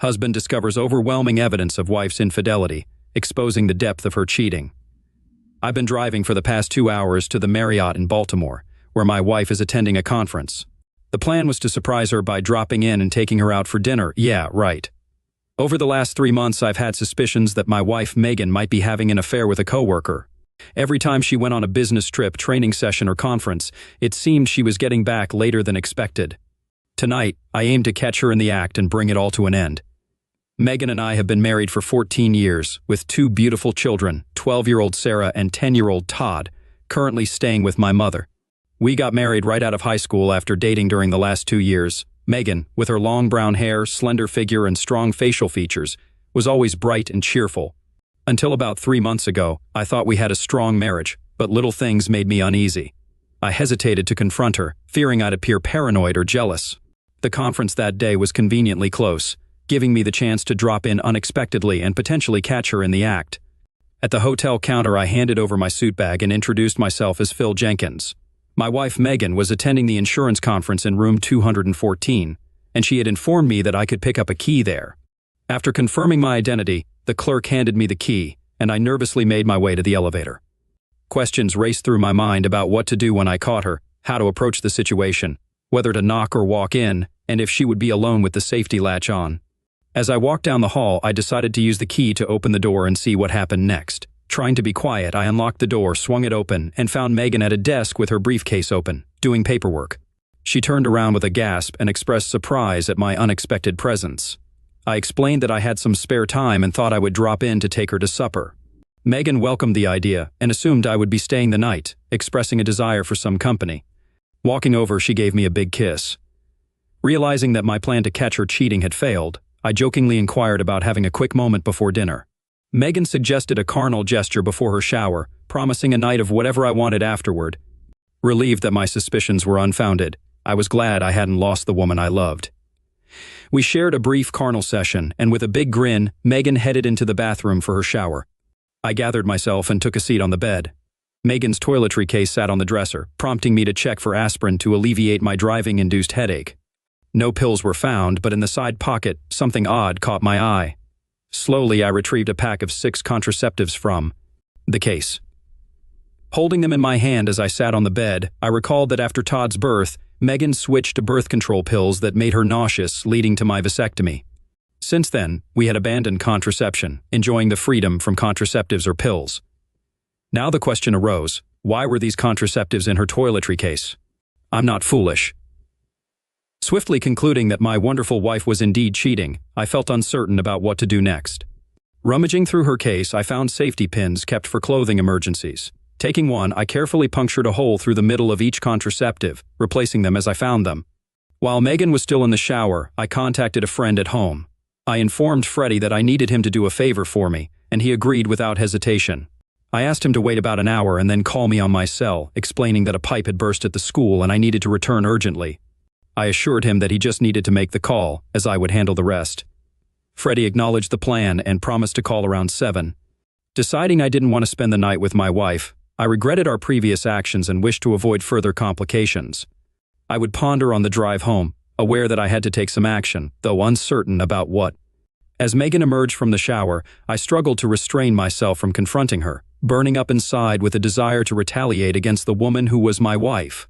Husband discovers overwhelming evidence of wife's infidelity, exposing the depth of her cheating. I've been driving for the past 2 hours to the Marriott in Baltimore, where my wife is attending a conference. The plan was to surprise her by dropping in and taking her out for dinner. Yeah, right. Over the last 3 months, I've had suspicions that my wife, Megan, might be having an affair with a coworker. Every time she went on a business trip, training session, or conference, it seemed she was getting back later than expected. Tonight, I aim to catch her in the act and bring it all to an end. Megan and I have been married for 14 years, with 2 beautiful children, 12-year-old Sarah and 10-year-old Todd, currently staying with my mother. We got married right out of high school after dating during the last 2 years. Megan, with her long brown hair, slender figure, and strong facial features, was always bright and cheerful. Until about 3 months ago, I thought we had a strong marriage, but little things made me uneasy. I hesitated to confront her, fearing I'd appear paranoid or jealous. The conference that day was conveniently close, giving me the chance to drop in unexpectedly and potentially catch her in the act. At the hotel counter, I handed over my suit bag and introduced myself as Phil Jenkins. My wife, Megan, was attending the insurance conference in room 214, and she had informed me that I could pick up a key there. After confirming my identity, the clerk handed me the key, and I nervously made my way to the elevator. Questions raced through my mind about what to do when I caught her, how to approach the situation, whether to knock or walk in, and if she would be alone with the safety latch on. As I walked down the hall, I decided to use the key to open the door and see what happened next. Trying to be quiet, I unlocked the door, swung it open, and found Megan at a desk with her briefcase open, doing paperwork. She turned around with a gasp and expressed surprise at my unexpected presence. I explained that I had some spare time and thought I would drop in to take her to supper. Megan welcomed the idea and assumed I would be staying the night, expressing a desire for some company. Walking over, she gave me a big kiss. Realizing that my plan to catch her cheating had failed, I jokingly inquired about having a quick moment before dinner. Megan suggested a carnal gesture before her shower, promising a night of whatever I wanted afterward. Relieved that my suspicions were unfounded, I was glad I hadn't lost the woman I loved. We shared a brief carnal session, and with a big grin, Megan headed into the bathroom for her shower. I gathered myself and took a seat on the bed. Megan's toiletry case sat on the dresser, prompting me to check for aspirin to alleviate my driving-induced headache. No pills were found, but in the side pocket, something odd caught my eye. Slowly, I retrieved a pack of 6 contraceptives from the case. Holding them in my hand as I sat on the bed, I recalled that after Todd's birth, Megan switched to birth control pills that made her nauseous, leading to my vasectomy. Since then, we had abandoned contraception, enjoying the freedom from contraceptives or pills. Now the question arose, why were these contraceptives in her toiletry case? I'm not foolish. Swiftly concluding that my wonderful wife was indeed cheating, I felt uncertain about what to do next. Rummaging through her case, I found safety pins kept for clothing emergencies. Taking one, I carefully punctured a hole through the middle of each contraceptive, replacing them as I found them. While Megan was still in the shower, I contacted a friend at home. I informed Freddie that I needed him to do a favor for me, and he agreed without hesitation. I asked him to wait about an hour and then call me on my cell, explaining that a pipe had burst at the school and I needed to return urgently. I assured him that he just needed to make the call, as I would handle the rest. Freddie acknowledged the plan and promised to call around 7. Deciding I didn't want to spend the night with my wife, I regretted our previous actions and wished to avoid further complications. I would ponder on the drive home, aware that I had to take some action, though uncertain about what. As Megan emerged from the shower, I struggled to restrain myself from confronting her, burning up inside with a desire to retaliate against the woman who was my wife.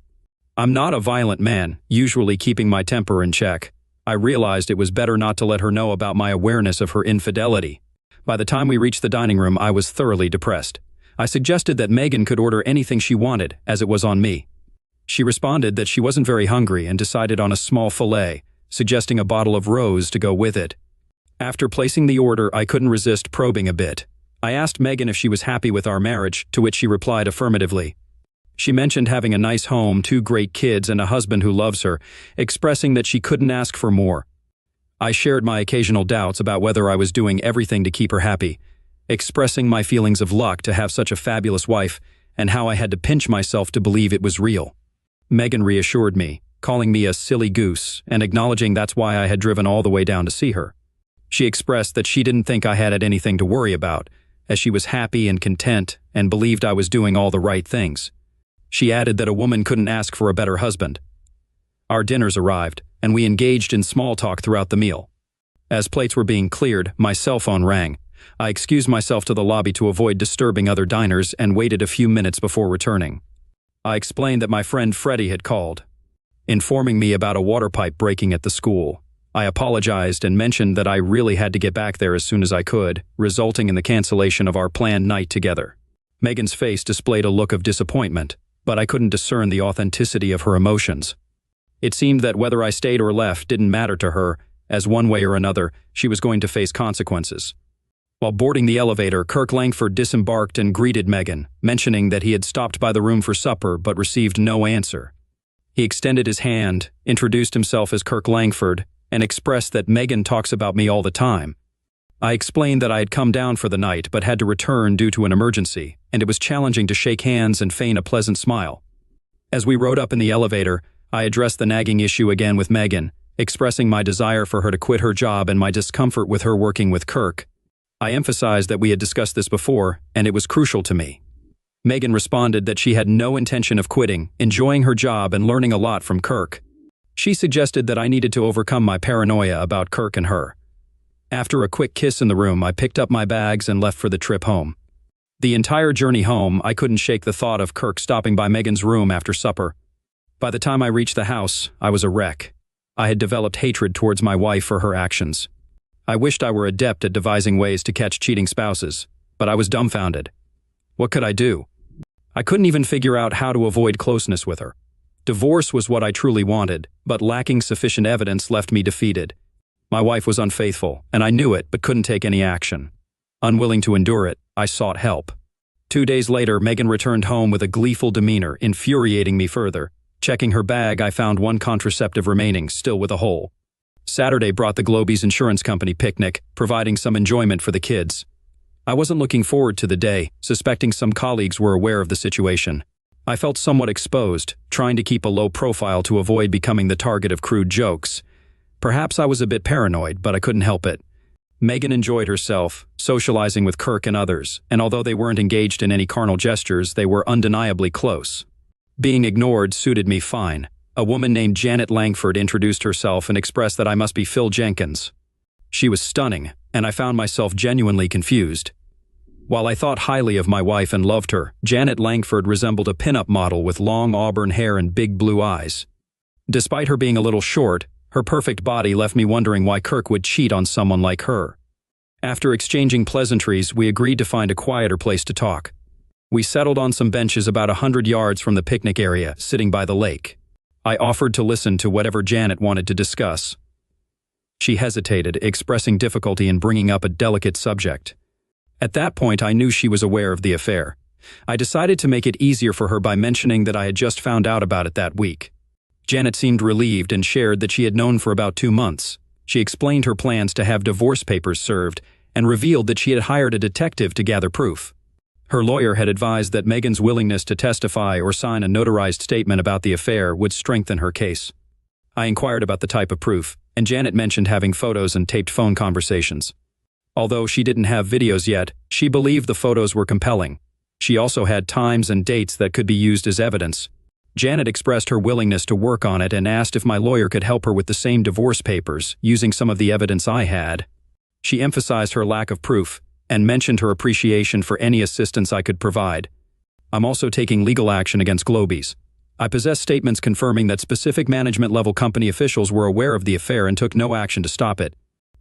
I'm not a violent man, usually keeping my temper in check. I realized it was better not to let her know about my awareness of her infidelity. By the time we reached the dining room, I was thoroughly depressed. I suggested that Megan could order anything she wanted, as it was on me. She responded that she wasn't very hungry and decided on a small filet, suggesting a bottle of rose to go with it. After placing the order, I couldn't resist probing a bit. I asked Megan if she was happy with our marriage, to which she replied affirmatively. She mentioned having a nice home, 2 great kids, and a husband who loves her, expressing that she couldn't ask for more. I shared my occasional doubts about whether I was doing everything to keep her happy, expressing my feelings of luck to have such a fabulous wife and how I had to pinch myself to believe it was real. Megan reassured me, calling me a silly goose and acknowledging that's why I had driven all the way down to see her. She expressed that she didn't think I had anything to worry about, as she was happy and content and believed I was doing all the right things. She added that a woman couldn't ask for a better husband. Our dinners arrived, and we engaged in small talk throughout the meal. As plates were being cleared, my cell phone rang. I excused myself to the lobby to avoid disturbing other diners and waited a few minutes before returning. I explained that my friend Freddie had called, informing me about a water pipe breaking at the school. I apologized and mentioned that I really had to get back there as soon as I could, resulting in the cancellation of our planned night together. Megan's face displayed a look of disappointment, but I couldn't discern the authenticity of her emotions. It seemed that whether I stayed or left didn't matter to her, as one way or another, she was going to face consequences. While boarding the elevator, Kirk Langford disembarked and greeted Megan, mentioning that he had stopped by the room for supper but received no answer. He extended his hand, introduced himself as Kirk Langford, and expressed that Megan talks about me all the time. I explained that I had come down for the night but had to return due to an emergency, and it was challenging to shake hands and feign a pleasant smile. As we rode up in the elevator, I addressed the nagging issue again with Megan, expressing my desire for her to quit her job and my discomfort with her working with Kirk. I emphasized that we had discussed this before, and it was crucial to me. Megan responded that she had no intention of quitting, enjoying her job and learning a lot from Kirk. She suggested that I needed to overcome my paranoia about Kirk and her. After a quick kiss in the room, I picked up my bags and left for the trip home. The entire journey home, I couldn't shake the thought of Kirk stopping by Megan's room after supper. By the time I reached the house, I was a wreck. I had developed hatred towards my wife for her actions. I wished I were adept at devising ways to catch cheating spouses, but I was dumbfounded. What could I do? I couldn't even figure out how to avoid closeness with her. Divorce was what I truly wanted, but lacking sufficient evidence left me defeated. My wife was unfaithful, and I knew it but couldn't take any action. Unwilling to endure it, I sought help. 2 days later, Megan returned home with a gleeful demeanor, infuriating me further. Checking her bag, I found one contraceptive remaining, still with a hole. Saturday brought the Globies Insurance Company picnic, providing some enjoyment for the kids. I wasn't looking forward to the day, suspecting some colleagues were aware of the situation. I felt somewhat exposed, trying to keep a low profile to avoid becoming the target of crude jokes. Perhaps I was a bit paranoid, but I couldn't help it. Megan enjoyed herself, socializing with Kirk and others, and although they weren't engaged in any carnal gestures, they were undeniably close. Being ignored suited me fine. A woman named Janet Langford introduced herself and expressed that I must be Phil Jenkins. She was stunning, and I found myself genuinely confused. While I thought highly of my wife and loved her, Janet Langford resembled a pinup model with long auburn hair and big blue eyes. Despite her being a little short, her perfect body left me wondering why Kirk would cheat on someone like her. After exchanging pleasantries, we agreed to find a quieter place to talk. We settled on some benches about 100 yards from the picnic area, sitting by the lake. I offered to listen to whatever Janet wanted to discuss. She hesitated, expressing difficulty in bringing up a delicate subject. At that point, I knew she was aware of the affair. I decided to make it easier for her by mentioning that I had just found out about it that week. Janet seemed relieved and shared that she had known for about 2 months. She explained her plans to have divorce papers served and revealed that she had hired a detective to gather proof. Her lawyer had advised that Megan's willingness to testify or sign a notarized statement about the affair would strengthen her case. I inquired about the type of proof, and Janet mentioned having photos and taped phone conversations. Although she didn't have videos yet, she believed the photos were compelling. She also had times and dates that could be used as evidence. Janet expressed her willingness to work on it and asked if my lawyer could help her with the same divorce papers, using some of the evidence I had. She emphasized her lack of proof and mentioned her appreciation for any assistance I could provide. I'm also taking legal action against Globies. I possess statements confirming that specific management-level company officials were aware of the affair and took no action to stop it.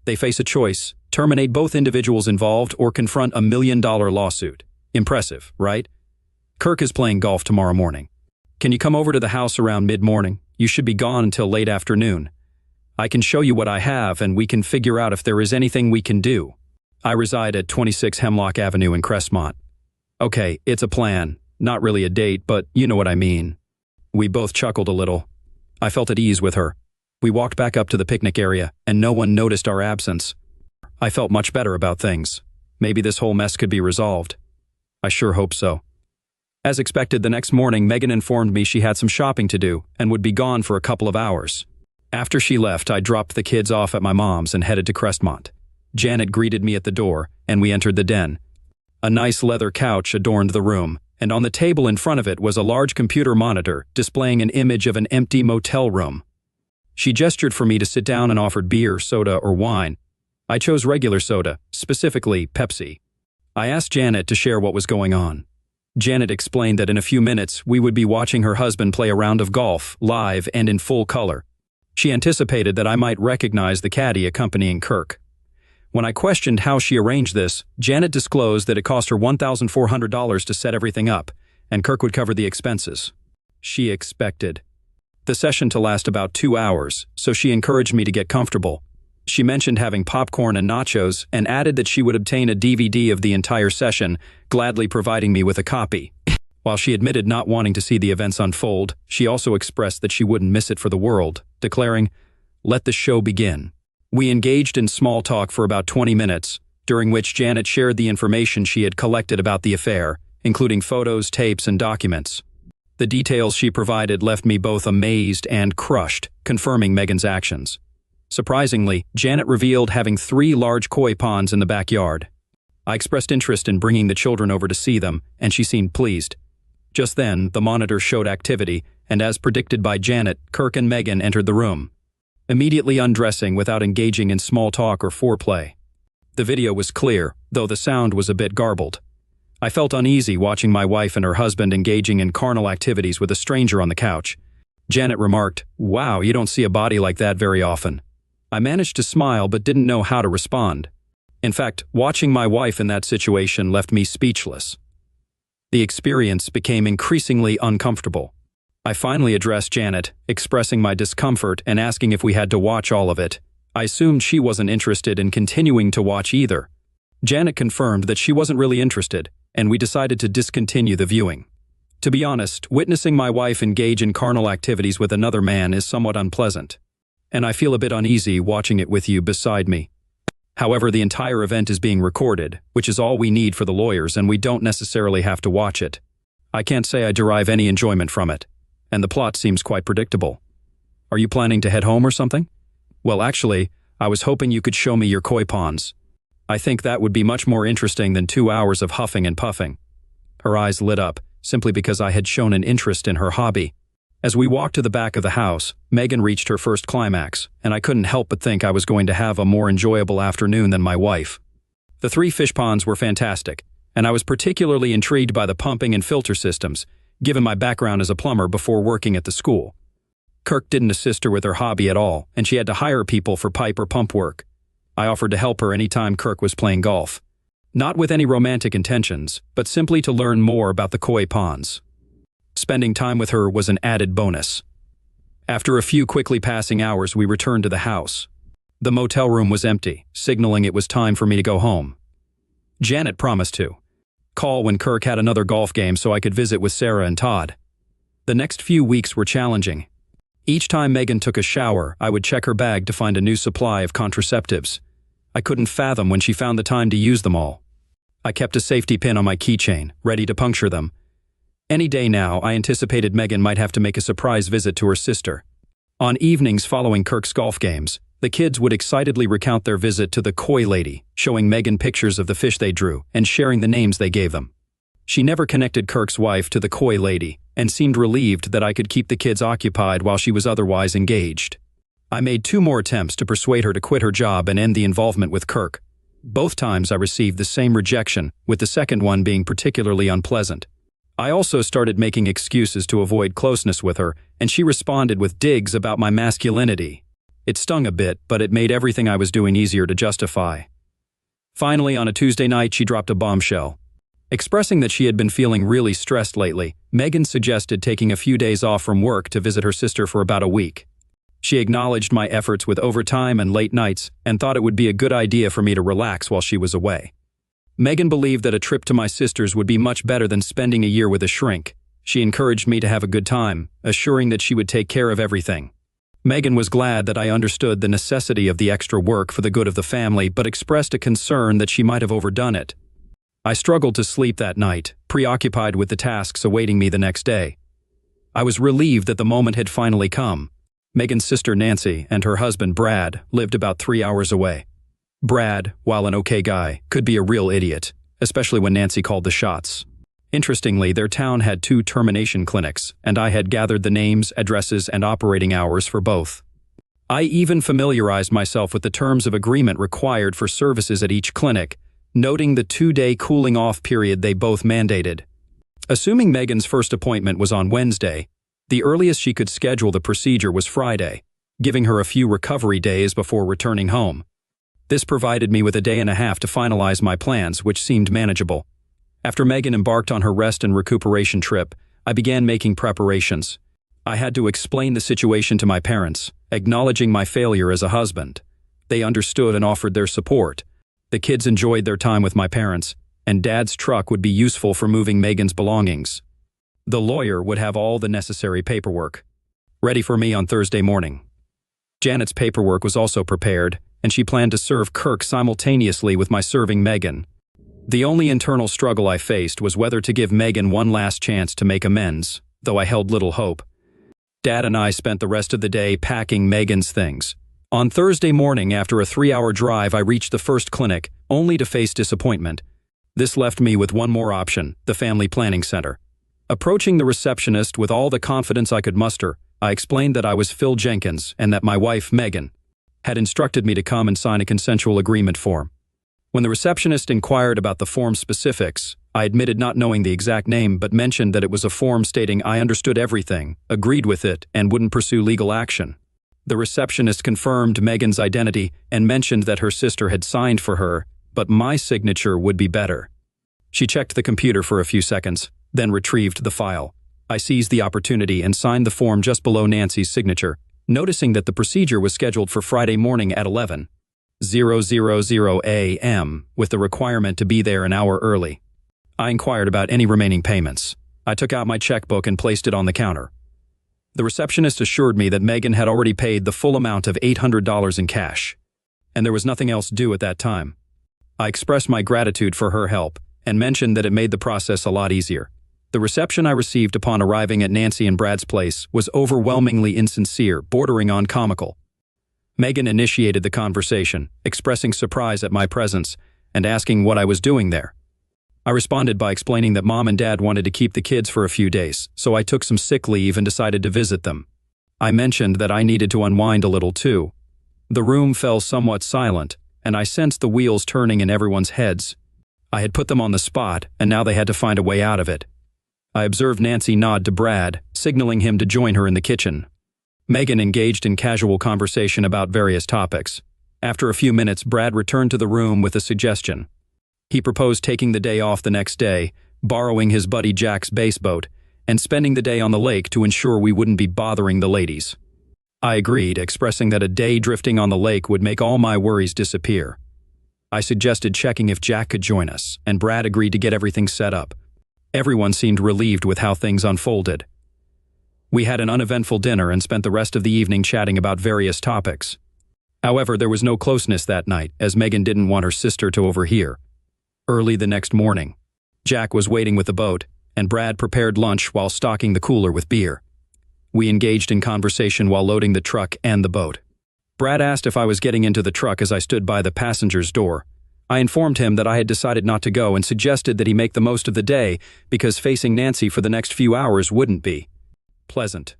They face a choice: terminate both individuals involved or confront a $1 million lawsuit. Impressive, right? Kirk is playing golf tomorrow morning. Can you come over to the house around mid-morning? You should be gone until late afternoon. I can show you what I have and we can figure out if there is anything we can do. I reside at 26 Hemlock Avenue in Crestmont. Okay, it's a plan. Not really a date, but you know what I mean. We both chuckled a little. I felt at ease with her. We walked back up to the picnic area, and no one noticed our absence. I felt much better about things. Maybe this whole mess could be resolved. I sure hope so. As expected, the next morning, Megan informed me she had some shopping to do and would be gone for a couple of hours. After she left, I dropped the kids off at my mom's and headed to Crestmont. Janet greeted me at the door, and we entered the den. A nice leather couch adorned the room, and on the table in front of it was a large computer monitor displaying an image of an empty motel room. She gestured for me to sit down and offered beer, soda, or wine. I chose regular soda, specifically Pepsi. I asked Janet to share what was going on. Janet explained that in a few minutes we would be watching her husband play a round of golf, live and in full color. She anticipated that I might recognize the caddy accompanying Kirk. When I questioned how she arranged this, Janet disclosed that it cost her $1,400 to set everything up, and Kirk would cover the expenses. She expected the session to last about 2 hours, so she encouraged me to get comfortable. She mentioned having popcorn and nachos and added that she would obtain a DVD of the entire session, gladly providing me with a copy. While she admitted not wanting to see the events unfold, she also expressed that she wouldn't miss it for the world, declaring, "Let the show begin." We engaged in small talk for about 20 minutes, during which Janet shared the information she had collected about the affair, including photos, tapes, and documents. The details she provided left me both amazed and crushed, confirming Megan's actions. Surprisingly, Janet revealed having 3 large koi ponds in the backyard. I expressed interest in bringing the children over to see them, and she seemed pleased. Just then, the monitor showed activity, and as predicted by Janet, Kirk and Megan entered the room, immediately undressing without engaging in small talk or foreplay. The video was clear, though the sound was a bit garbled. I felt uneasy watching my wife and her husband engaging in carnal activities with a stranger on the couch. Janet remarked, "Wow, you don't see a body like that very often." I managed to smile but didn't know how to respond. In fact, watching my wife in that situation left me speechless. The experience became increasingly uncomfortable. I finally addressed Janet, expressing my discomfort and asking if we had to watch all of it. I assumed she wasn't interested in continuing to watch either. Janet confirmed that she wasn't really interested, and we decided to discontinue the viewing. To be honest, witnessing my wife engage in carnal activities with another man is somewhat unpleasant, and I feel a bit uneasy watching it with you beside me. However, the entire event is being recorded, which is all we need for the lawyers, and we don't necessarily have to watch it. I can't say I derive any enjoyment from it, and the plot seems quite predictable. Are you planning to head home or something? Well, actually, I was hoping you could show me your koi ponds. I think that would be much more interesting than 2 hours of huffing and puffing. Her eyes lit up, simply because I had shown an interest in her hobby. As we walked to the back of the house, Megan reached her first climax, and I couldn't help but think I was going to have a more enjoyable afternoon than my wife. The 3 fish ponds were fantastic, and I was particularly intrigued by the pumping and filter systems, given my background as a plumber before working at the school. Kirk didn't assist her with her hobby at all, and she had to hire people for pipe or pump work. I offered to help her anytime Kirk was playing golf. Not with any romantic intentions, but simply to learn more about the koi ponds. Spending time with her was an added bonus. After a few quickly passing hours, we returned to the house. The motel room was empty, signaling it was time for me to go home. Janet promised to call when Kirk had another golf game so I could visit with Sarah and Todd. The next few weeks were challenging. Each time Megan took a shower, I would check her bag to find a new supply of contraceptives. I couldn't fathom when she found the time to use them all. I kept a safety pin on my keychain, ready to puncture them. Any day now, I anticipated Megan might have to make a surprise visit to her sister. On evenings following Kirk's golf games, the kids would excitedly recount their visit to the koi lady, showing Megan pictures of the fish they drew and sharing the names they gave them. She never connected Kirk's wife to the koi lady and seemed relieved that I could keep the kids occupied while she was otherwise engaged. I made 2 more attempts to persuade her to quit her job and end the involvement with Kirk. Both times I received the same rejection, with the second one being particularly unpleasant. I also started making excuses to avoid closeness with her, and she responded with digs about my masculinity. It stung a bit, but it made everything I was doing easier to justify. Finally, on a Tuesday night, she dropped a bombshell. Expressing that she had been feeling really stressed lately, Megan suggested taking a few days off from work to visit her sister for about a week. She acknowledged my efforts with overtime and late nights and thought it would be a good idea for me to relax while she was away. Megan believed that a trip to my sister's would be much better than spending a year with a shrink. She encouraged me to have a good time, assuring that she would take care of everything. Megan was glad that I understood the necessity of the extra work for the good of the family, but expressed a concern that she might have overdone it. I struggled to sleep that night, preoccupied with the tasks awaiting me the next day. I was relieved that the moment had finally come. Megan's sister Nancy and her husband Brad lived about 3 hours away. Brad, while an okay guy, could be a real idiot, especially when Nancy called the shots. Interestingly, their town had 2 termination clinics, and I had gathered the names, addresses, and operating hours for both. I even familiarized myself with the terms of agreement required for services at each clinic, noting the 2-day cooling-off period they both mandated. Assuming Megan's first appointment was on Wednesday, the earliest she could schedule the procedure was Friday, giving her a few recovery days before returning home. This provided me with a day and a half to finalize my plans, which seemed manageable. After Megan embarked on her rest and recuperation trip, I began making preparations. I had to explain the situation to my parents, acknowledging my failure as a husband. They understood and offered their support. The kids enjoyed their time with my parents, and Dad's truck would be useful for moving Megan's belongings. The lawyer would have all the necessary paperwork ready for me on Thursday morning. Janet's paperwork was also prepared, and she planned to serve Kirk simultaneously with my serving Megan. The only internal struggle I faced was whether to give Megan one last chance to make amends, though I held little hope. Dad and I spent the rest of the day packing Megan's things. On Thursday morning, after a 3-hour drive, I reached the first clinic, only to face disappointment. This left me with one more option, the Family Planning Center. Approaching the receptionist with all the confidence I could muster, I explained that I was Phil Jenkins and that my wife, Megan, had instructed me to come and sign a consensual agreement form. When the receptionist inquired about the form specifics, I admitted not knowing the exact name but mentioned that it was a form stating I understood everything, agreed with it, and wouldn't pursue legal action. The receptionist confirmed Megan's identity and mentioned that her sister had signed for her, but my signature would be better. She checked the computer for a few seconds, then retrieved the file. I seized the opportunity and signed the form just below Nancy's signature, noticing that the procedure was scheduled for Friday morning at 11:00 a.m., with the requirement to be there an hour early. I inquired about any remaining payments. I took out my checkbook and placed it on the counter. The receptionist assured me that Megan had already paid the full amount of $800 in cash, and there was nothing else due at that time. I expressed my gratitude for her help and mentioned that it made the process a lot easier. The reception I received upon arriving at Nancy and Brad's place was overwhelmingly insincere, bordering on comical. Megan initiated the conversation, expressing surprise at my presence and asking what I was doing there. I responded by explaining that Mom and Dad wanted to keep the kids for a few days, so I took some sick leave and decided to visit them. I mentioned that I needed to unwind a little too. The room fell somewhat silent, and I sensed the wheels turning in everyone's heads. I had put them on the spot, and now they had to find a way out of it. I observed Nancy nod to Brad, signaling him to join her in the kitchen. Megan engaged in casual conversation about various topics. After a few minutes, Brad returned to the room with a suggestion. He proposed taking the day off the next day, borrowing his buddy Jack's bass boat, and spending the day on the lake to ensure we wouldn't be bothering the ladies. I agreed, expressing that a day drifting on the lake would make all my worries disappear. I suggested checking if Jack could join us, and Brad agreed to get everything set up. Everyone seemed relieved with how things unfolded. We had an uneventful dinner and spent the rest of the evening chatting about various topics. However, there was no closeness that night, as Megan didn't want her sister to overhear. Early the next morning, Jack was waiting with the boat, and Brad prepared lunch while stocking the cooler with beer. We engaged in conversation while loading the truck and the boat. Brad asked if I was getting into the truck as I stood by the passenger's door. I informed him that I had decided not to go and suggested that he make the most of the day because facing Nancy for the next few hours wouldn't be pleasant.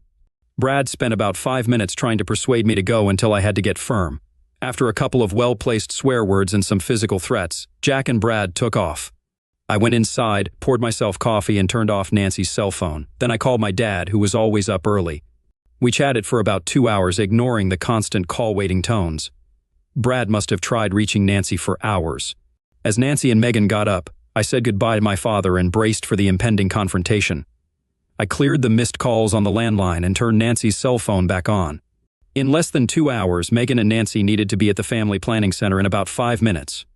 Brad spent about 5 minutes trying to persuade me to go until I had to get firm. After a couple of well-placed swear words and some physical threats, Jack and Brad took off. I went inside, poured myself coffee, and turned off Nancy's cell phone. Then I called my dad, who was always up early. We chatted for about 2 hours, ignoring the constant call-waiting tones. Brad must have tried reaching Nancy for hours. As Nancy and Megan got up, I said goodbye to my father and braced for the impending confrontation. I cleared the missed calls on the landline and turned Nancy's cell phone back on. In less than 2 hours, Megan and Nancy needed to be at the Family Planning Center in about 5 minutes.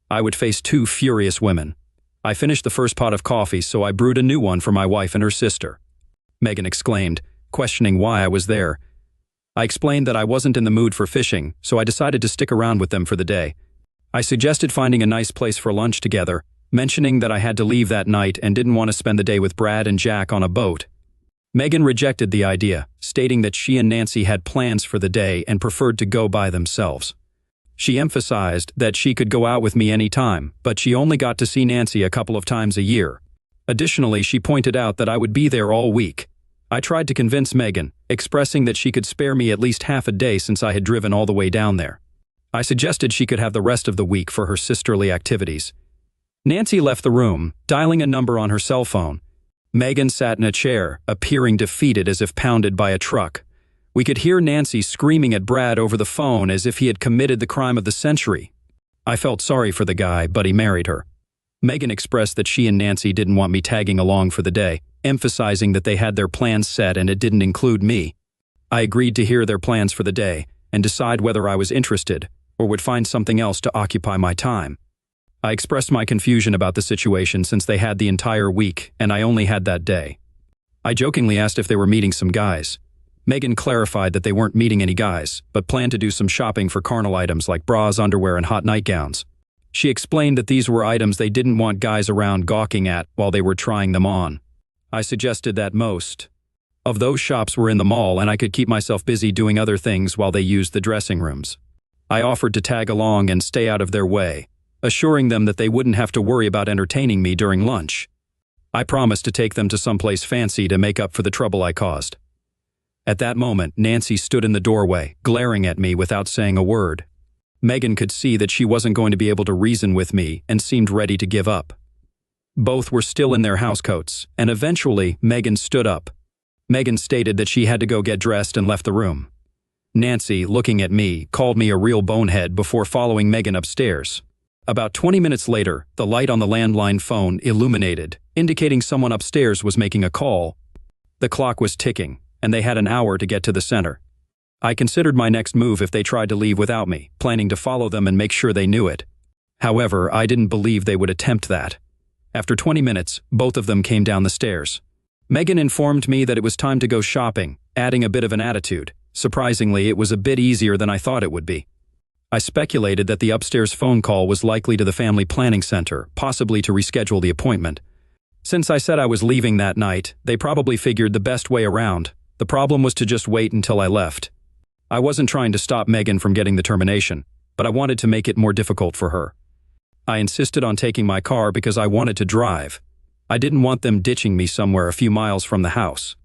I would face 2 furious women. I finished the first pot of coffee, so I brewed a new one for my wife and her sister. Megan exclaimed, questioning why I was there. I explained that I wasn't in the mood for fishing, so I decided to stick around with them for the day. I suggested finding a nice place for lunch together, mentioning that I had to leave that night and didn't want to spend the day with Brad and Jack on a boat. Megan rejected the idea, stating that she and Nancy had plans for the day and preferred to go by themselves. She emphasized that she could go out with me anytime, but she only got to see Nancy a couple of times a year. Additionally, she pointed out that I would be there all week. I tried to convince Megan, expressing that she could spare me at least half a day since I had driven all the way down there. I suggested she could have the rest of the week for her sisterly activities. Nancy left the room, dialing a number on her cell phone. Megan sat in a chair, appearing defeated as if pounded by a truck. We could hear Nancy screaming at Brad over the phone as if he had committed the crime of the century. I felt sorry for the guy, but he married her. Megan expressed that she and Nancy didn't want me tagging along for the day, emphasizing that they had their plans set and it didn't include me. I agreed to hear their plans for the day and decide whether I was interested or would find something else to occupy my time. I expressed my confusion about the situation since they had the entire week and I only had that day. I jokingly asked if they were meeting some guys. Megan clarified that they weren't meeting any guys, but planned to do some shopping for carnal items like bras, underwear, and hot nightgowns. She explained that these were items they didn't want guys around gawking at while they were trying them on. I suggested that most of those shops were in the mall and I could keep myself busy doing other things while they used the dressing rooms. I offered to tag along and stay out of their way, assuring them that they wouldn't have to worry about entertaining me during lunch. I promised to take them to someplace fancy to make up for the trouble I caused. At that moment, Nancy stood in the doorway, glaring at me without saying a word. Megan could see that she wasn't going to be able to reason with me and seemed ready to give up. Both were still in their housecoats, and eventually, Megan stood up. Megan stated that she had to go get dressed and left the room. Nancy, looking at me, called me a real bonehead before following Megan upstairs. About 20 minutes later, the light on the landline phone illuminated, indicating someone upstairs was making a call. The clock was ticking, and they had an hour to get to the center. I considered my next move if they tried to leave without me, planning to follow them and make sure they knew it. However, I didn't believe they would attempt that. After 20 minutes, both of them came down the stairs. Megan informed me that it was time to go shopping, adding a bit of an attitude. Surprisingly, it was a bit easier than I thought it would be. I speculated that the upstairs phone call was likely to the family planning center, possibly to reschedule the appointment. Since I said I was leaving that night, they probably figured the best way around. The problem was to just wait until I left. I wasn't trying to stop Megan from getting the termination, but I wanted to make it more difficult for her. I insisted on taking my car because I wanted to drive. I didn't want them ditching me somewhere a few miles from the house.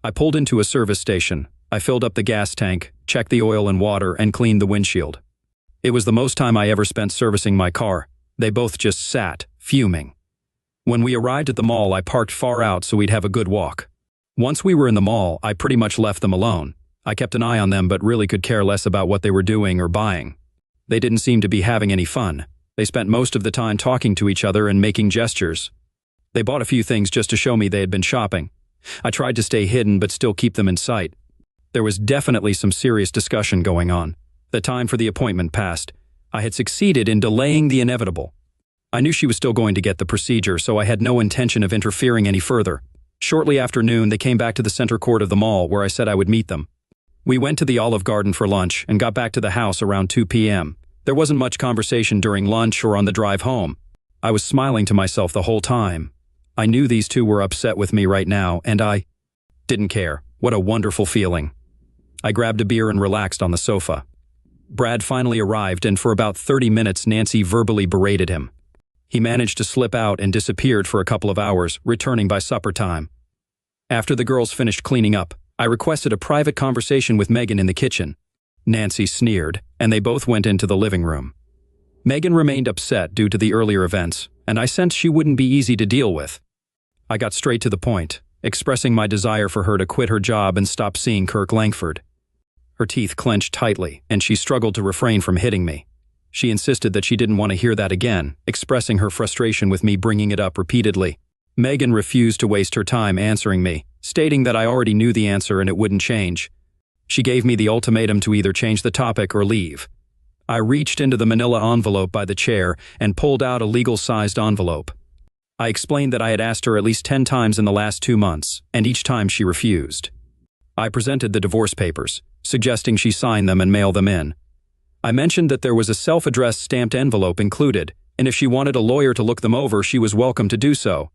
I pulled into a service station. I filled up the gas tank, checked the oil and water, and cleaned the windshield. It was the most time I ever spent servicing my car. They both just sat, fuming. When we arrived at the mall, I parked far out so we'd have a good walk. Once we were in the mall, I pretty much left them alone. I kept an eye on them but really could care less about what they were doing or buying. They didn't seem to be having any fun. They spent most of the time talking to each other and making gestures. They bought a few things just to show me they had been shopping. I tried to stay hidden but still keep them in sight. There was definitely some serious discussion going on. The time for the appointment passed. I had succeeded in delaying the inevitable. I knew she was still going to get the procedure, so I had no intention of interfering any further. Shortly after noon, they came back to the center court of the mall where I said I would meet them. We went to the Olive Garden for lunch and got back to the house around 2 p.m. There wasn't much conversation during lunch or on the drive home. I was smiling to myself the whole time. I knew these two were upset with me right now, and I didn't care. What a wonderful feeling. I grabbed a beer and relaxed on the sofa. Brad finally arrived, and for about 30 minutes, Nancy verbally berated him. He managed to slip out and disappeared for a couple of hours, returning by supper time. After the girls finished cleaning up, I requested a private conversation with Megan in the kitchen. Nancy sneered, and they both went into the living room. Megan remained upset due to the earlier events, and I sensed she wouldn't be easy to deal with. I got straight to the point, expressing my desire for her to quit her job and stop seeing Kirk Langford. Her teeth clenched tightly, and she struggled to refrain from hitting me. She insisted that she didn't want to hear that again, expressing her frustration with me bringing it up repeatedly. Megan refused to waste her time answering me, stating that I already knew the answer and it wouldn't change. She gave me the ultimatum to either change the topic or leave. I reached into the manila envelope by the chair and pulled out a legal-sized envelope. I explained that I had asked her at least 10 times in the last 2 months, and each time she refused. I presented the divorce papers, suggesting she sign them and mail them in. I mentioned that there was a self-addressed stamped envelope included, and if she wanted a lawyer to look them over, she was welcome to do so.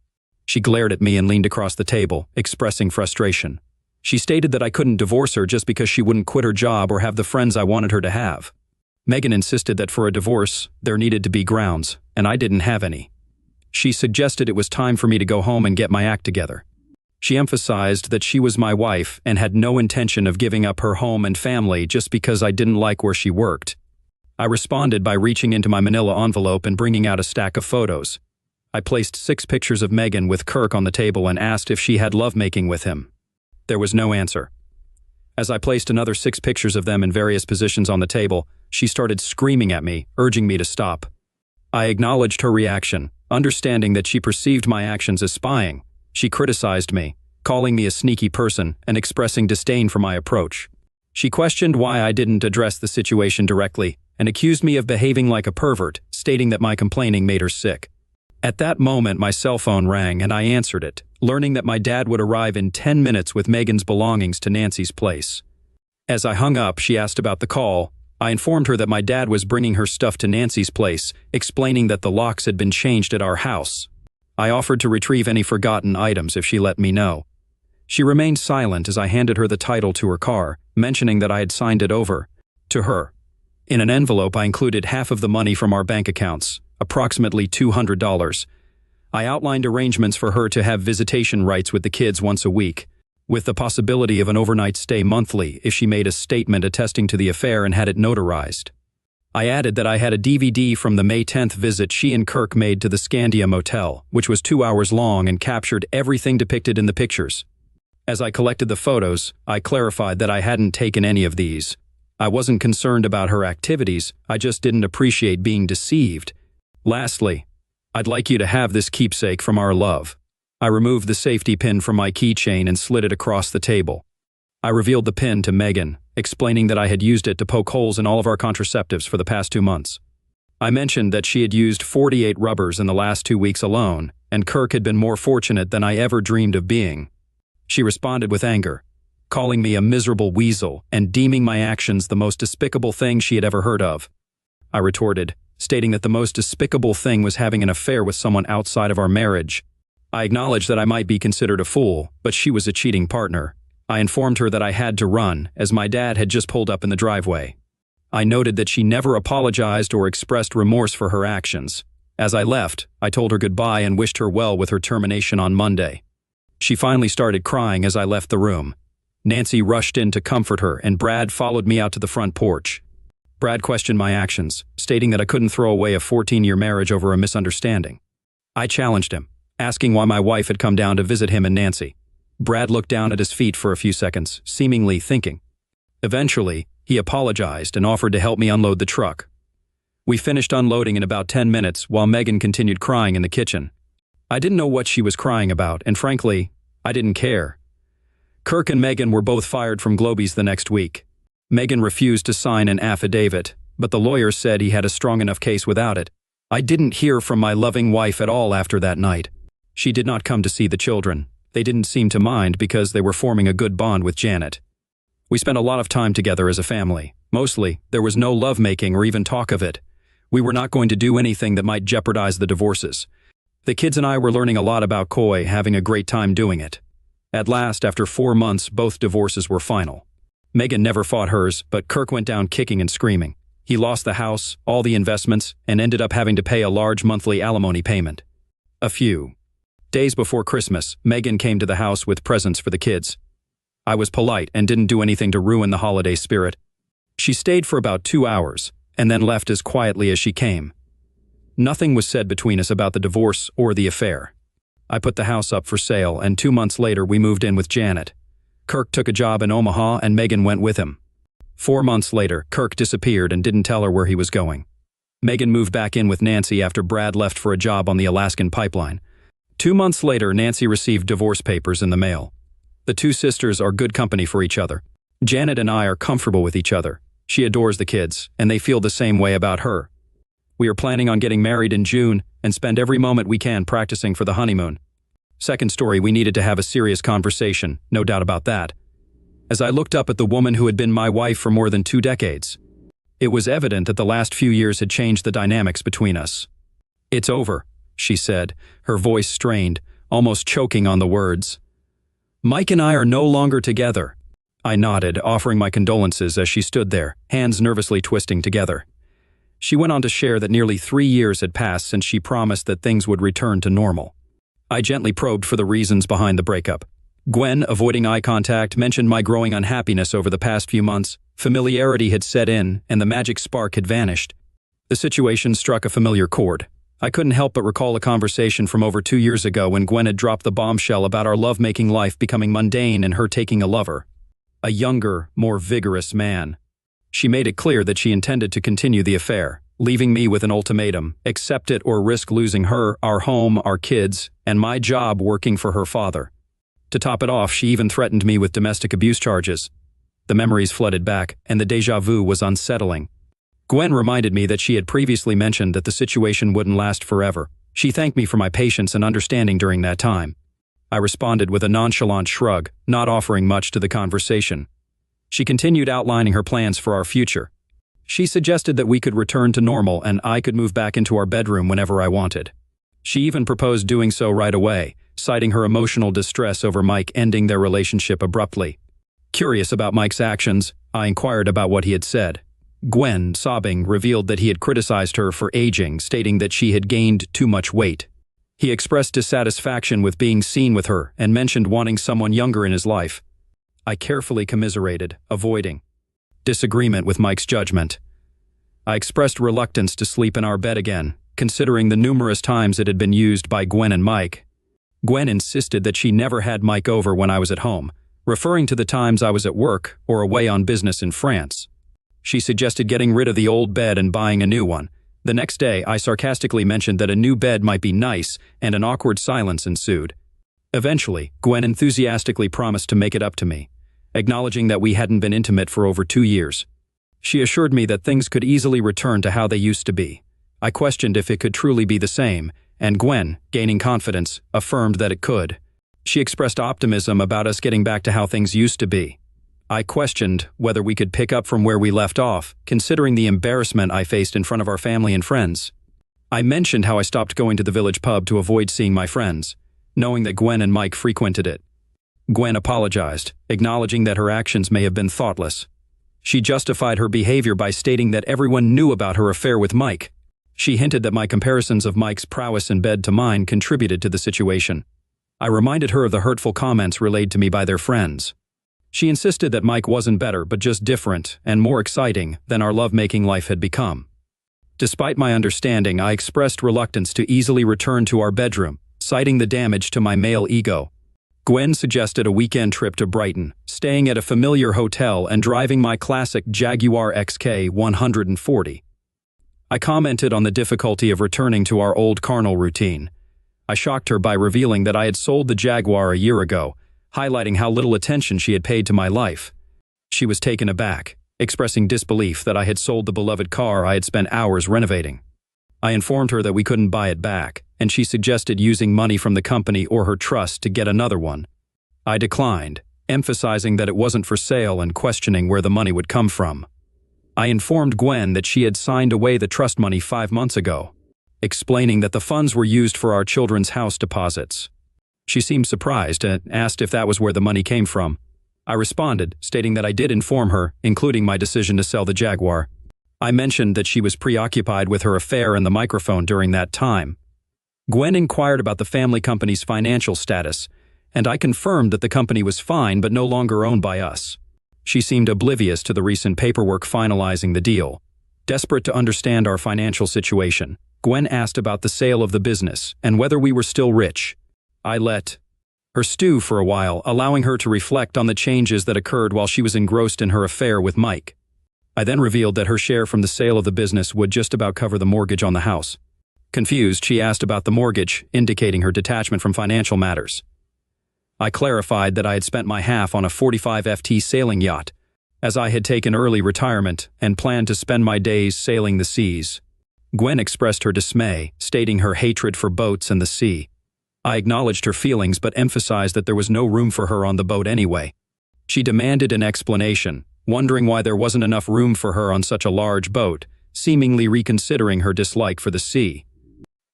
She glared at me and leaned across the table, expressing frustration. She stated that I couldn't divorce her just because she wouldn't quit her job or have the friends I wanted her to have. Megan insisted that for a divorce, there needed to be grounds, and I didn't have any. She suggested it was time for me to go home and get my act together. She emphasized that she was my wife and had no intention of giving up her home and family just because I didn't like where she worked. I responded by reaching into my manila envelope and bringing out a stack of photos. I placed 6 pictures of Megan with Kirk on the table and asked if she had lovemaking with him. There was no answer. As I placed another 6 pictures of them in various positions on the table, she started screaming at me, urging me to stop. I acknowledged her reaction, understanding that she perceived my actions as spying. She criticized me, calling me a sneaky person and expressing disdain for my approach. She questioned why I didn't address the situation directly and accused me of behaving like a pervert, stating that my complaining made her sick. At that moment, my cell phone rang and I answered it, learning that my dad would arrive in 10 minutes with Megan's belongings to Nancy's place. As I hung up, she asked about the call. I informed her that my dad was bringing her stuff to Nancy's place, explaining that the locks had been changed at our house. I offered to retrieve any forgotten items if she let me know. She remained silent as I handed her the title to her car, mentioning that I had signed it over to her. In an envelope, I included half of the money from our bank accounts, approximately $200. I outlined arrangements for her to have visitation rights with the kids once a week, with the possibility of an overnight stay monthly if she made a statement attesting to the affair and had it notarized. I added that I had a DVD from the May 10th visit she and Kirk made to the Scandia Motel, which was 2 hours long and captured everything depicted in the pictures. As I collected the photos, I clarified that I hadn't taken any of these. I wasn't concerned about her activities, I just didn't appreciate being deceived. Lastly, I'd like you to have this keepsake from our love. I removed the safety pin from my keychain and slid it across the table. I revealed the pin to Megan, explaining that I had used it to poke holes in all of our contraceptives for the past 2 months. I mentioned that she had used 48 rubbers in the last 2 weeks alone, and Kirk had been more fortunate than I ever dreamed of being. She responded with anger, calling me a miserable weasel and deeming my actions the most despicable thing she had ever heard of. I retorted, stating that the most despicable thing was having an affair with someone outside of our marriage. I acknowledged that I might be considered a fool, but she was a cheating partner. I informed her that I had to run, as my dad had just pulled up in the driveway. I noted that she never apologized or expressed remorse for her actions. As I left, I told her goodbye and wished her well with her termination on Monday. She finally started crying as I left the room. Nancy rushed in to comfort her, and Brad followed me out to the front porch. Brad questioned my actions, stating that I couldn't throw away a 14-year marriage over a misunderstanding. I challenged him, asking why my wife had come down to visit him and Nancy. Brad looked down at his feet for a few seconds, seemingly thinking. Eventually, he apologized and offered to help me unload the truck. We finished unloading in about 10 minutes while Megan continued crying in the kitchen. I didn't know what she was crying about, and frankly, I didn't care. Kirk and Megan were both fired from Globies the next week. Megan refused to sign an affidavit, but the lawyer said he had a strong enough case without it. I didn't hear from my loving wife at all after that night. She did not come to see the children. They didn't seem to mind because they were forming a good bond with Janet. We spent a lot of time together as a family. Mostly, there was no lovemaking or even talk of it. We were not going to do anything that might jeopardize the divorces. The kids and I were learning a lot about Koi, having a great time doing it. At last, after 4 months, both divorces were final. Megan never fought hers, but Kirk went down kicking and screaming. He lost the house, all the investments, and ended up having to pay a large monthly alimony payment. A few days before Christmas, Megan came to the house with presents for the kids. I was polite and didn't do anything to ruin the holiday spirit. She stayed for about 2 hours, and then left as quietly as she came. Nothing was said between us about the divorce or the affair. I put the house up for sale, and 2 months later we moved in with Janet. Kirk took a job in Omaha and Megan went with him. 4 months later, Kirk disappeared and didn't tell her where he was going. Megan moved back in with Nancy after Brad left for a job on the Alaskan pipeline. 2 months later, Nancy received divorce papers in the mail. The two sisters are good company for each other. Janet and I are comfortable with each other. She adores the kids, and they feel the same way about her. We are planning on getting married in June and spend every moment we can practicing for the honeymoon. Second story, we needed to have a serious conversation, no doubt about that. As I looked up at the woman who had been my wife for more than 2 decades, it was evident that the last few years had changed the dynamics between us. "It's over," she said, her voice strained, almost choking on the words. "Mike and I are no longer together." I nodded, offering my condolences as she stood there, hands nervously twisting together. She went on to share that nearly 3 years had passed since she promised that things would return to normal. I gently probed for the reasons behind the breakup. Gwen, avoiding eye contact, mentioned my growing unhappiness over the past few months. Familiarity had set in, and the magic spark had vanished. The situation struck a familiar chord. I couldn't help but recall a conversation from over 2 years ago when Gwen had dropped the bombshell about our love-making life becoming mundane and her taking a lover. A younger, more vigorous man. She made it clear that she intended to continue the affair, leaving me with an ultimatum: accept it or risk losing her, our home, our kids, and my job working for her father. To top it off, she even threatened me with domestic abuse charges. The memories flooded back, and the déjà vu was unsettling. Gwen reminded me that she had previously mentioned that the situation wouldn't last forever. She thanked me for my patience and understanding during that time. I responded with a nonchalant shrug, not offering much to the conversation. She continued outlining her plans for our future. She suggested that we could return to normal and I could move back into our bedroom whenever I wanted. She even proposed doing so right away, citing her emotional distress over Mike ending their relationship abruptly. Curious about Mike's actions, I inquired about what he had said. Gwen, sobbing, revealed that he had criticized her for aging, stating that she had gained too much weight. He expressed dissatisfaction with being seen with her and mentioned wanting someone younger in his life. I carefully commiserated, avoiding disagreement with Mike's judgment. I expressed reluctance to sleep in our bed again, considering the numerous times it had been used by Gwen and Mike. Gwen insisted that she never had Mike over when I was at home, referring to the times I was at work or away on business in France. She suggested getting rid of the old bed and buying a new one. The next day, I sarcastically mentioned that a new bed might be nice, and an awkward silence ensued. Eventually, Gwen enthusiastically promised to make it up to me, acknowledging that we hadn't been intimate for over 2 years. She assured me that things could easily return to how they used to be. I questioned if it could truly be the same, and Gwen, gaining confidence, affirmed that it could. She expressed optimism about us getting back to how things used to be. I questioned whether we could pick up from where we left off, considering the embarrassment I faced in front of our family and friends. I mentioned how I stopped going to the village pub to avoid seeing my friends, knowing that Gwen and Mike frequented it. Gwen apologized, acknowledging that her actions may have been thoughtless. She justified her behavior by stating that everyone knew about her affair with Mike. She hinted that my comparisons of Mike's prowess in bed to mine contributed to the situation. I reminded her of the hurtful comments relayed to me by their friends. She insisted that Mike wasn't better but just different and more exciting than our lovemaking life had become. Despite my understanding, I expressed reluctance to easily return to our bedroom, citing the damage to my male ego. Gwen suggested a weekend trip to Brighton, staying at a familiar hotel and driving my classic Jaguar XK 140. I commented on the difficulty of returning to our old carnal routine. I shocked her by revealing that I had sold the Jaguar a year ago, highlighting how little attention she had paid to my life. She was taken aback, expressing disbelief that I had sold the beloved car I had spent hours renovating. I informed her that we couldn't buy it back, and she suggested using money from the company or her trust to get another one. I declined, emphasizing that it wasn't for sale and questioning where the money would come from. I informed Gwen that she had signed away the trust money 5 months ago, explaining that the funds were used for our children's house deposits. She seemed surprised and asked if that was where the money came from. I responded, stating that I did inform her, including my decision to sell the Jaguar. I mentioned that she was preoccupied with her affair and the microphone during that time. Gwen inquired about the family company's financial status, and I confirmed that the company was fine but no longer owned by us. She seemed oblivious to the recent paperwork finalizing the deal. Desperate to understand our financial situation, Gwen asked about the sale of the business and whether we were still rich. I let her stew for a while, allowing her to reflect on the changes that occurred while she was engrossed in her affair with Mike. I then revealed that her share from the sale of the business would just about cover the mortgage on the house. Confused, she asked about the mortgage, indicating her detachment from financial matters. I clarified that I had spent my half on a 45 FT sailing yacht, as I had taken early retirement and planned to spend my days sailing the seas. Gwen expressed her dismay, stating her hatred for boats and the sea. I acknowledged her feelings but emphasized that there was no room for her on the boat anyway. She demanded an explanation, wondering why there wasn't enough room for her on such a large boat, seemingly reconsidering her dislike for the sea.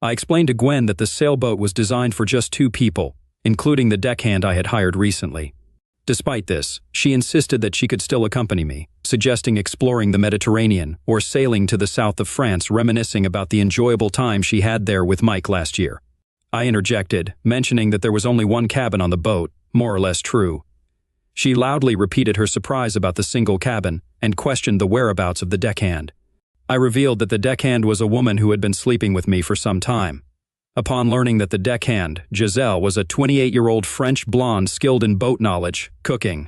I explained to Gwen that the sailboat was designed for just 2 people, including the deckhand I had hired recently. Despite this, she insisted that she could still accompany me, suggesting exploring the Mediterranean or sailing to the south of France, reminiscing about the enjoyable time she had there with Mike last year. I interjected, mentioning that there was only one cabin on the boat, more or less true. She loudly repeated her surprise about the single cabin and questioned the whereabouts of the deckhand. I revealed that the deckhand was a woman who had been sleeping with me for some time. Upon learning that the deckhand, Giselle, was a 28-year-old French blonde skilled in boat knowledge, cooking,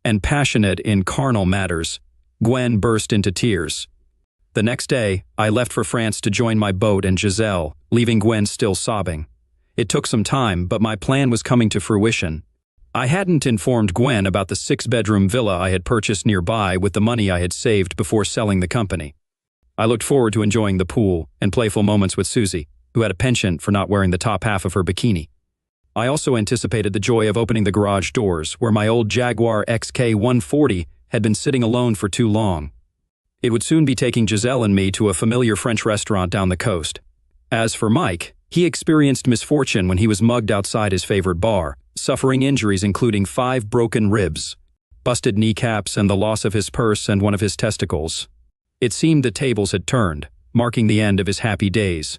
and passionate in carnal matters, Gwen burst into tears. The next day, I left for France to join my boat and Giselle, leaving Gwen still sobbing. It took some time, but my plan was coming to fruition. I hadn't informed Gwen about the 6-bedroom villa I had purchased nearby with the money I had saved before selling the company. I looked forward to enjoying the pool and playful moments with Susie, who had a penchant for not wearing the top half of her bikini. I also anticipated the joy of opening the garage doors, where my old Jaguar XK140 had been sitting alone for too long. It would soon be taking Giselle and me to a familiar French restaurant down the coast. As for Mike, he experienced misfortune when he was mugged outside his favorite bar, suffering injuries including 5 broken ribs, busted kneecaps, and the loss of his purse and one of his testicles. It seemed the tables had turned, marking the end of his happy days.